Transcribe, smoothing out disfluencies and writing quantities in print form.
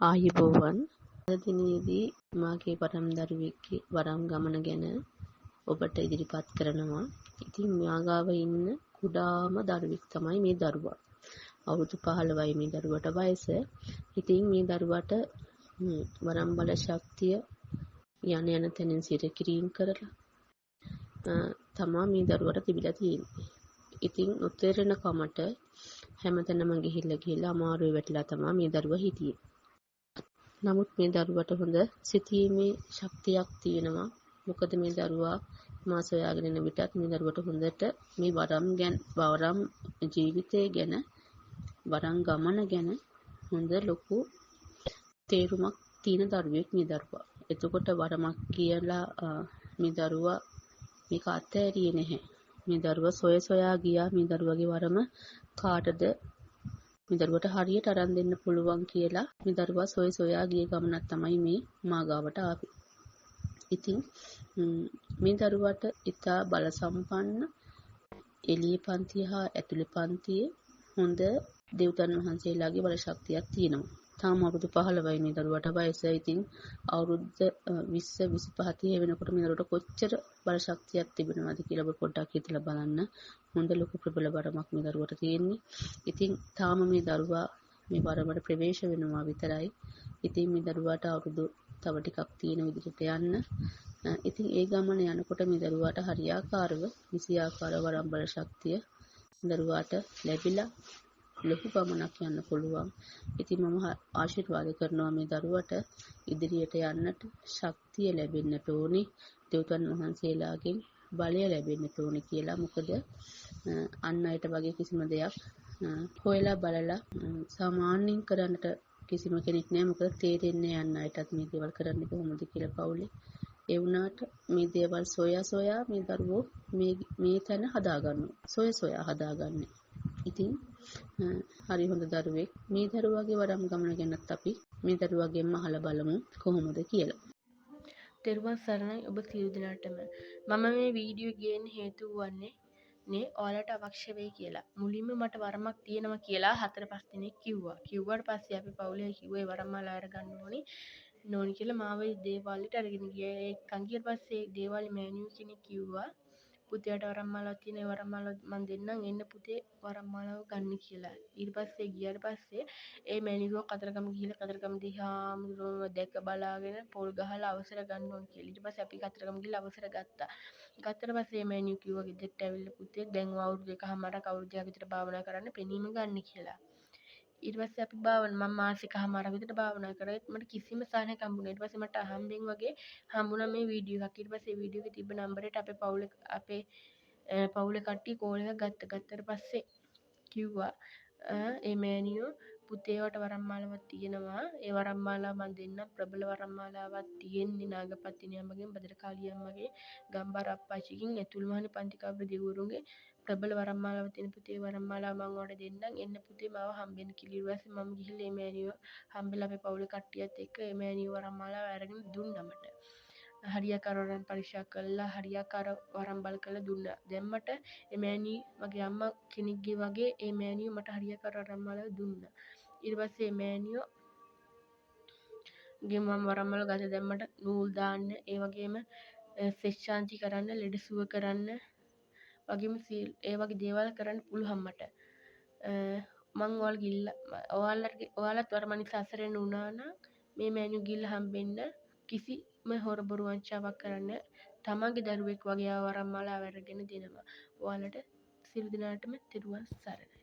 ආයුබෝවන් අද දිනේදී මාගේ වරම් දරුවෙක්ගේ වරම් ගමන ගැන ඔබට ඉදිරිපත් කරනවා. ඉතින් මාගාව ඉන්න කුඩාම දරුවෙක් තමයි මේ දරුවා. අවුරුදු 15යි මේ දරුවට වයස. ඉතින් මේ දරුවට වරම් බල ශක්තිය යන තැනින් සිරකිරීම කරලා තමා මේ දරුවට තිබිලා තියෙන්නේ. ඉතින් උත්තේරණ කමට හැමතැනම ගිහිල්ලා අමාරුවේ වැටිලා තමා මේ දරුවා හිටියේ. නමුත් මේ දරුවට හොඳ සිතීමේ ශක්තියක් තියෙනවා. මොකද මේ දරුවා මා සොයාගෙන යන විටත් මේ දරුවට හොඳට මේ වරම් ජීවිතය ගැන වරම් ගමන ගැන හොඳ ලොකු තේරුමක් තියෙන දරුවෙක් මේ දරුවා. එතකොට වරමක් කියලා මේ දරුවා මේක අත්හැරියේ නැහැ. මේ දරුවා සොයා ගියා මේ දරුවගේ වරම කාටද මේ දරුවට හරියට අරන් දෙන්න පුළුවන් කියලා මේ දරුවා සොයා ගිය ගමනක් තමයි මේ මාගාවට ආවේ. ඉතින් මේ දරුවට ඉතා බල සම්පන්න එළිය පන්තිය හා ඇතුළේ පන්තියේ හොඳ දෙව්දන් වහන්සේලාගේ බල ශක්තියක් තියෙනවා. තාම අවුරුදු 15යි මේ දරුවට වයස. ඉතින් අවුරුදු 20 25 වෙනකොට මේ දරුවට කොච්චර බල ශක්තියක් තිබෙනවද කියලා ඔබ පොඩ්ඩක් හිතලා බලන්න. හොඳ ලොකු ප්‍රබල වරමක් මේ දරුවට තියෙන්නේ. ඉතින් තාම මේ දරුවා මේ වරමට ප්‍රවේශ වෙනවා විතරයි. ඉතින් මේ දරුවාට අවුරුදු තව ටිකක් තියෙන විදිහට යන්න. ඉතින් ඒ ගමන යනකොට මේ දරුවාට හරියාකාරව විසියාකාර වරම් බල ශක්තිය දරුවාට ලැබිලා ලොකු ගමනක් යන්න පුළුවන්. ඉතින් මම ආශිර්වාද කරනවා මේ දරුවට ඉදිරියට යන්නට ශක්තිය ලැබෙන්නට ඕනේ. දෙව්දන් වහන්සේලාගෙන් බලය ලැබෙන්නට ඕනේ කියලා. මොකද අන් අයට වගේ කිසිම දෙයක් හොයලා බලලා සාමාන්‍යයෙන් කරන්නට කිසිම කෙනෙක් නැහැ. මොකද තේරෙන්නේ යන්න අයටත් මේ දේවල් කරන්නේ කොහොමද කියලා පවුලේ. ඒ වුණාට මේ දේවල් සොයා මේ දරුවෝ මේ තැන හදාගන්නවා. සොයා හදාගන්නේ. ඉතින් හරි හොඳ දරුවෙක්. මේ දරුවාගේ වරම් ගමන ගැනත් අපි මේ දරුවාගෙන් අහලා බලමු කොහොමද කියලා. තෙරුවන් සරණයි ඔබ සියලු දෙනාටම. මම මේ වීඩියෝ ගේන්න හේතුව වන්නේ ඔයාලට අවශ්‍ය වෙයි කියලා. මුලින්ම මට වරමක් තියෙනවා කියලා 4-5 දිනක් කිව්වා. කිව්වට පස්සේ අපි පවුලේ කිව්වේ වරම් මාල අරගන්න ඕනි කියලා මාව දේවාලෙට අරගෙන ගියා. ඒකන් ගියට පස්සේ දේවාලේ මෑණියෝ කෙනෙක් කිව්වා පුතේට වරම් මාලාවක් තියෙන වරම් මාලාව මන් දෙන්නම් එන්න පුතේ වරම් මාලාව ගන්න කියලා. ඊට පස්සේ ගියාට පස්සේ ඒ මෑණියෝ කතරගම ගිහිල්ලා කතරගම දිහාම දැක බලාගෙන පොල් ගහලා අවසර ගන්න ඕන කියලා. ඊට පස්සේ අපි කතරගම ගිහිල්ලා අවසර ගත්තා. ගත්තට පස්සේ මේ මෑණියෝ කිව්වා ගෙදරට ඇවිල්ලා පුතේ දැන් අවුරුදු 1කමාරක් අවුරුදු 2ක් විතර භාවනා කරන්න පෙනීම ගන්න කියලා. ඊට පස්සේ අපි මම මාස 1කමාරක් විතර භාවනා කරා. මට කිසිම සාහනයක් හම්බුනේ. ඊට පස්සේ මට අහම්බෙන් වගේ හම්බුණා මේ වීඩියෝ එකක්. ඊට පස්සේ වීඩියෝ එකේ තිබ්බ නම්බරයට අපේ පවුලේ කට්ටිය කෝල් එකක් ගත්තට පස්සේ කිව්වා ඒ මෑණියෝ පුතේවට වරම් මාලාවක් තියෙනවා. ඒ වරම් මාලාව මන් දෙන්නම්. ප්‍රබල වරම් මාලාවක් තියෙන්නේ නාගපත්තිනි අම්මගෙන් බදරකාලිය අම්මගේ ගම්බර අප්පච්චිගෙන් ඇතුල්මහනි පන්තිකාබ්‍ර දෙවිවරුන්ගේ ප්‍රබල වරම් මාලාවක් තියෙන පුතේ වරම් මාලාව මං ඔයාලට දෙන්නම්. එන්න පුතේ මාව හම්බෙන්න කියලා. ඊට පස්සේ මම ගිහිල්ලා මේ මෑණියෝ හම්බෙලා අපේ පවුලේ කට්ටියත් එක්ක මේ මෑණියෝ වරම් මාලාව අරගෙන දුන්නා මට. හරියාකාර වරම් පරීක්ෂා කළා හරියාකාර වරම් බල කරලා දුන්නා. දැන් මට මේ මෑණී මගේ අම්මා කෙනෙක්ගේ වගේ මේ මෑණියෝ මට හරියාකාර වරම් මාලාව දුන්නා. ඊට පස්සේ මේ මෑණියෝ ගේ මම වරම් මාලාව ගත්තා. දැන් මට නූල් දාන්න ඒ වගේම සෙච්චාන්ති කරන්න ලෙඩ සුව කරන්න වගේම ඒ වගේ දේවල් කරන්න පුළුවන් මට. මං ඔයාලත් වරමනිස අසරණ වුණා නම් මේ මෑණියෝ ගිහිල්ලා හම්බෙන්න කිසිම හොරබොරු වංචාවක් කරන්න තමන්ගේ දරුවෙක් වගේ වරම් මාලාව අරගෙන දෙනවා. ඔයාලට සියලු දෙනාටම තෙරුවන් සරණයි.